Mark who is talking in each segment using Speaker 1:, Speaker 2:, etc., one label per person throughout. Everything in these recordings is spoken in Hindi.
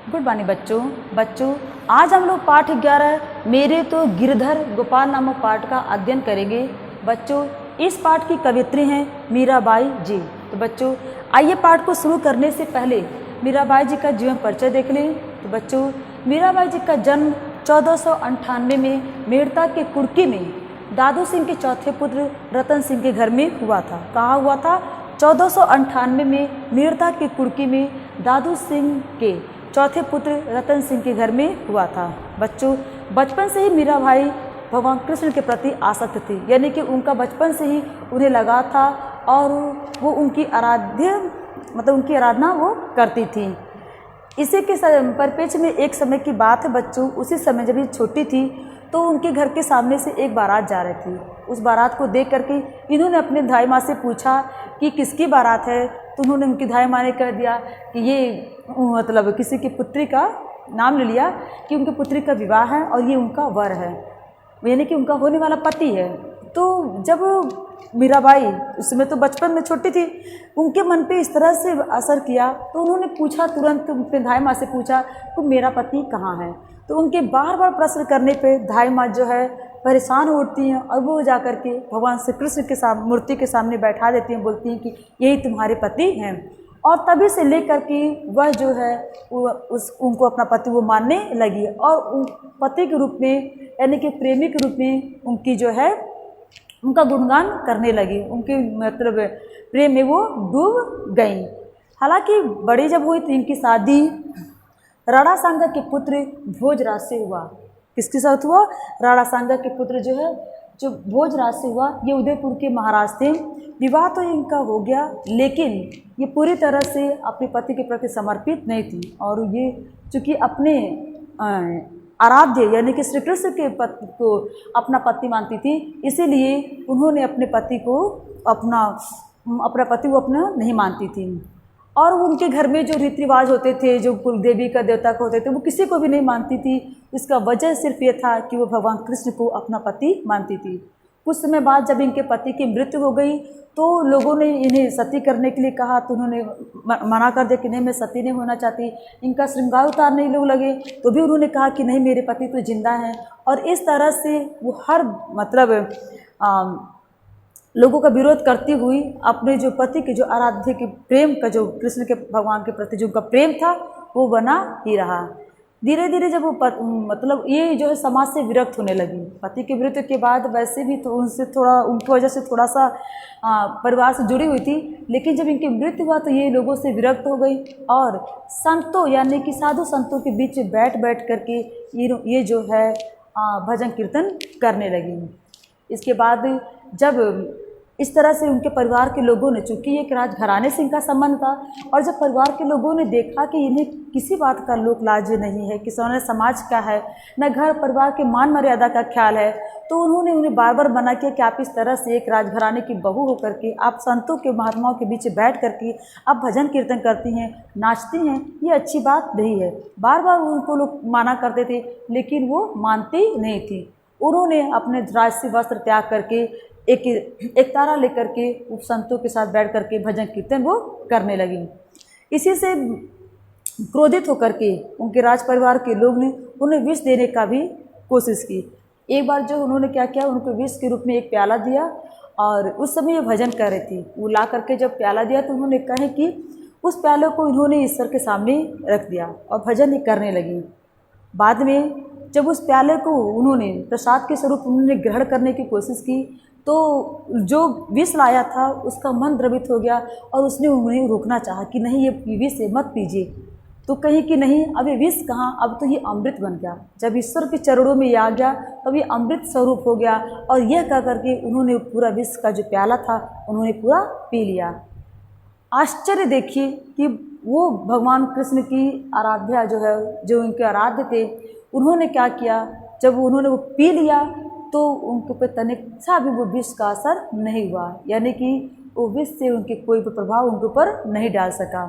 Speaker 1: गुड मॉर्निंग बच्चों आज हम लोग पाठ 11 मेरे तो गिरधर गोपाल नामक पाठ का अध्ययन करेंगे। बच्चों इस पाठ की कवित्री हैं मीराबाई जी। तो बच्चों आइए पाठ को शुरू करने से पहले मीराबाई जी का जीवन परिचय देख लें। तो बच्चों मीराबाई जी का जन्म 1498 में मेड़ता के कुर्की में दादू सिंह के चौथे पुत्र रतन सिंह के घर में हुआ था। कहाँ हुआ था? 1498 में मेड़ता के कुर्की में दादू सिंह के चौथे पुत्र रतन सिंह के घर में हुआ था। बच्चों बचपन से ही मीराबाई भगवान कृष्ण के प्रति आसक्त थी, यानी कि उनका बचपन से ही उन्हें लगा था और वो उनकी उनकी आराधना वो करती थी। इसी के परिप्रेक्ष्य में एक समय की बात है बच्चों, उसी समय जब ये छोटी थी तो उनके घर के सामने से एक बारात जा रही थी। उस बारात को देख करके इन्होंने अपने धाई माँ से पूछा कि किसकी बारात है। तो उन्होंने उनकी धाई माँ ने कह दिया कि ये किसी की पुत्री का नाम ले लिया कि उनकी पुत्री का विवाह है और ये उनका वर है, यानी कि उनका होने वाला पति है। तो जब मीराबाई उस समय तो बचपन में छोटी थी, उनके मन पे इस तरह से असर किया तो उन्होंने पूछा, तुरंत अपने धाई माँ से पूछा कि मेरा पति कहाँ है। तो उनके बार बार प्रश्न करने पे धाई माँ जो है परेशान होती हैं और वो जाकर के भगवान श्री कृष्ण के मूर्ति के सामने बैठा देती हैं, बोलती हैं कि यही तुम्हारे पति हैं। और तभी से लेकर के वह जो है उनको अपना पति वो मानने लगी और पति के रूप में यानी कि प्रेमी के रूप में उनकी जो है उनका गुणगान करने लगी। उनके प्रेम में वो डूब गई। हालांकि बड़ी जब हुई तो इनकी शादी राणा सांगा के पुत्र भोजराज से हुआ। किसके साथ हुआ? राणा सांगा के पुत्र जो भोजराज से हुआ। ये उदयपुर के महाराज थे। विवाह तो इनका हो गया, लेकिन ये पूरी तरह से अपने पति के प्रति समर्पित नहीं थी और ये चूँकि अपने आराध्य यानी कि श्री कृष्ण के पति को अपना पति मानती थी, इसीलिए उन्होंने अपने पति को अपना नहीं मानती थी। और उनके घर में जो रीति रिवाज होते थे, जो कुल देवी का देवता का होते थे, वो किसी को भी नहीं मानती थी। इसका वजह सिर्फ ये था कि वो भगवान कृष्ण को अपना पति मानती थी। कुछ समय बाद जब इनके पति की मृत्यु हो गई तो लोगों ने इन्हें सती करने के लिए कहा, तो उन्होंने मना कर दिया कि नहीं, मैं सती नहीं होना चाहती। इनका श्रृंगार उतारने लोग लगे तो भी उन्होंने कहा कि नहीं, मेरे पति तो जिंदा हैं। और इस तरह से वो हर लोगों का विरोध करती हुई अपने जो पति के जो आराध्य के प्रेम का जो कृष्ण के भगवान के प्रति जो उनका प्रेम था वो बना ही रहा। धीरे धीरे जब वो ये जो है समाज से विरक्त होने लगी। पति की मृत्यु के बाद वैसे भी तो उनकी वजह से थोड़ा सा परिवार से जुड़ी हुई थी, लेकिन जब इनकी मृत्यु हुआ तो ये लोगों से विरक्त हो गई और संतों यानी कि साधु संतों के बीच बैठ करके ये जो है भजन कीर्तन करने लगी। इसके बाद जब इस तरह से उनके परिवार के लोगों ने, चूँकि एक राजघराने से इनका संबंध था, और जब परिवार के लोगों ने देखा कि इन्हें किसी बात का लोक लाज नहीं है, किसी ने समाज का है, न घर परिवार के मान मर्यादा का ख्याल है, तो उन्होंने उन्हें बार बार मना किया कि आप इस तरह से एक राजघराने की बहू होकर के आप संतों के महात्माओं के बीच बैठ करके आप भजन कीर्तन करती हैं, नाचती हैं, ये अच्छी बात नहीं है। बार बार उनको लोग माना करते थे, लेकिन वो मानती नहीं थी। उन्होंने अपने राजसी वस्त्र त्याग करके एक तारा लेकर के संतों के साथ बैठ करके भजन कीर्तन वो करने लगी। इसी से क्रोधित होकर के उनके राज परिवार के लोग ने उन्हें विष देने का भी कोशिश की। एक बार जो उन्होंने क्या किया, उनको विष के रूप में एक प्याला दिया और उस समय ये भजन कर रही थी। वो ला करके जब प्याला दिया तो उन्होंने कहे कि उस प्याले को इन्होंने ईश्वर के सामने रख दिया और भजन ही करने लगी। बाद में जब उस प्याले को उन्होंने प्रसाद के स्वरूप उन्होंने ग्रहण करने की कोशिश की तो जो विष लाया था उसका मन द्रवित हो गया और उसने उन्हें रोकना चाहा कि नहीं, ये विष मत पीजिए। तो कहीं कि नहीं, अब ये विष कहाँ, अब तो ये अमृत बन गया। जब ईश्वर के चरणों में ये आ गया तब ये अमृत स्वरूप हो गया। और यह कह करके उन्होंने पूरा विष का जो प्याला था उन्होंने पूरा पी लिया। आश्चर्य देखिए कि वो भगवान कृष्ण की आराध्या जो है, जो उनके आराध्य थे, उन्होंने क्या किया, जब उन्होंने वो पी लिया तो उनके ऊपर तनिक सा भी वो विष का असर नहीं हुआ, यानी कि वो विष से उनके कोई भी प्रभाव उनके ऊपर नहीं डाल सका।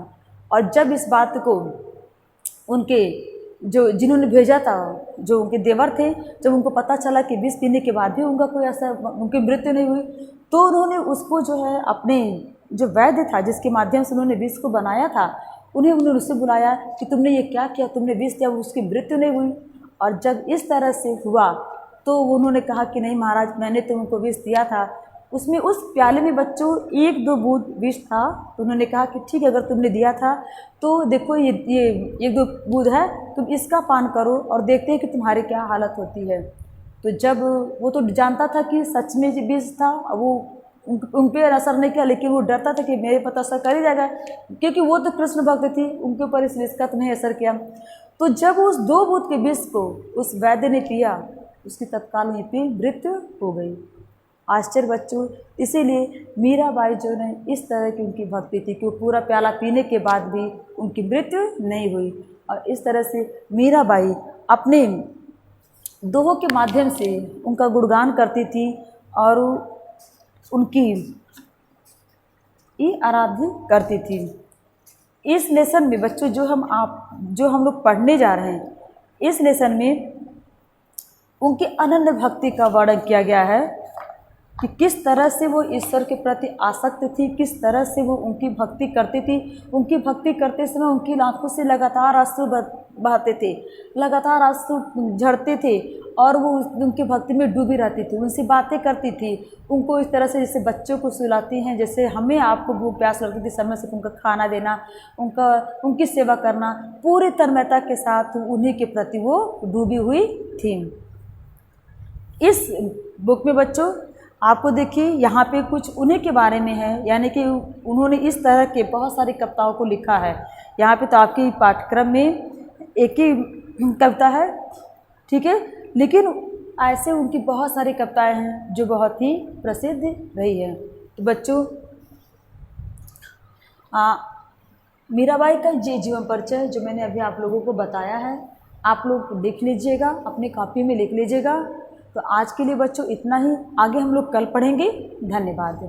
Speaker 1: और जब इस बात को उनके जिन्होंने भेजा था, जो उनके देवर थे, जब उनको पता चला कि विष पीने के बाद भी उनका कोई असर, उनकी मृत्यु नहीं हुई, तो उन्होंने उसको जो है अपने जो वैद्य था जिसके माध्यम से उन्होंने विष को बनाया था उन्होंने उससे बुलाया कि तुमने ये क्या किया, तुमने विष दिया, उसकी मृत्यु नहीं हुई। और जब इस तरह से हुआ तो उन्होंने कहा कि नहीं महाराज, मैंने तुमको विष दिया था। उसमें उस प्याले में बच्चों 1-2 बूंद विष था। तो उन्होंने कहा कि ठीक है, अगर तुमने दिया था तो देखो ये 1-2 बूंद है, तुम इसका पान करो और देखते हैं कि तुम्हारी क्या हालत होती है। तो जब वो तो जानता था कि सच में विष था, वो उन पर असर नहीं किया, लेकिन वो डरता था कि मेरे पर तो असर कर ही जाएगा, क्योंकि वो तो कृष्ण भक्त थी, उनके ऊपर इस विष का तो नहीं असर किया। तो जब उस 2 बूंद के विष को उस वैद्य ने पिया, उसकी तत्काल वहीं पे मृत्यु हो गई। आश्चर्य बच्चों, इसीलिए मीराबाई जो ने इस तरह की उनकी भक्ति थी कि वो पूरा प्याला पीने के बाद भी उनकी मृत्यु नहीं हुई। और इस तरह से मीराबाई अपने दोहों के माध्यम से उनका गुणगान करती थी और उनकी ये आराध्य करती थी। इस लेसन में बच्चों जो हम लोग पढ़ने जा रहे हैं, इस लेसन में उनकी अनन्य भक्ति का वर्णन किया गया है कि किस तरह से वो ईश्वर के प्रति आसक्त थी, किस तरह से वो उनकी भक्ति करती थी। उनकी भक्ति करते समय उनकी आँखों से लगातार आंसू बहते थे, लगातार आंसू झड़ते थे और वो उनकी भक्ति में डूबी रहती थी, उनसे बातें करती थी। उनको इस तरह से जैसे बच्चों को सुलाती हैं, जैसे हमें आपको भूख प्यास लगती थी, समय से उनका खाना देना, उनकी सेवा करना, पूरी तन्मयता के साथ उन्हीं के प्रति वो डूबी हुई थी। इस बुक में बच्चों आपको देखिए यहाँ पे कुछ उन्हीं के बारे में है, यानी कि उन्होंने इस तरह के बहुत सारी कविताओं को लिखा है। यहाँ पे तो आपके पाठ्यक्रम में एक ही कविता है, ठीक है, लेकिन ऐसे उनकी बहुत सारी कविताएं हैं जो बहुत ही प्रसिद्ध रही है। तो बच्चों मीराबाई का जीवन परिचय जो मैंने अभी आप लोगों को बताया है, आप लोग लिख लीजिएगा, अपनी कॉपी में लिख लीजिएगा। तो आज के लिए बच्चों इतना ही, आगे हम लोग कल पढ़ेंगे। धन्यवाद।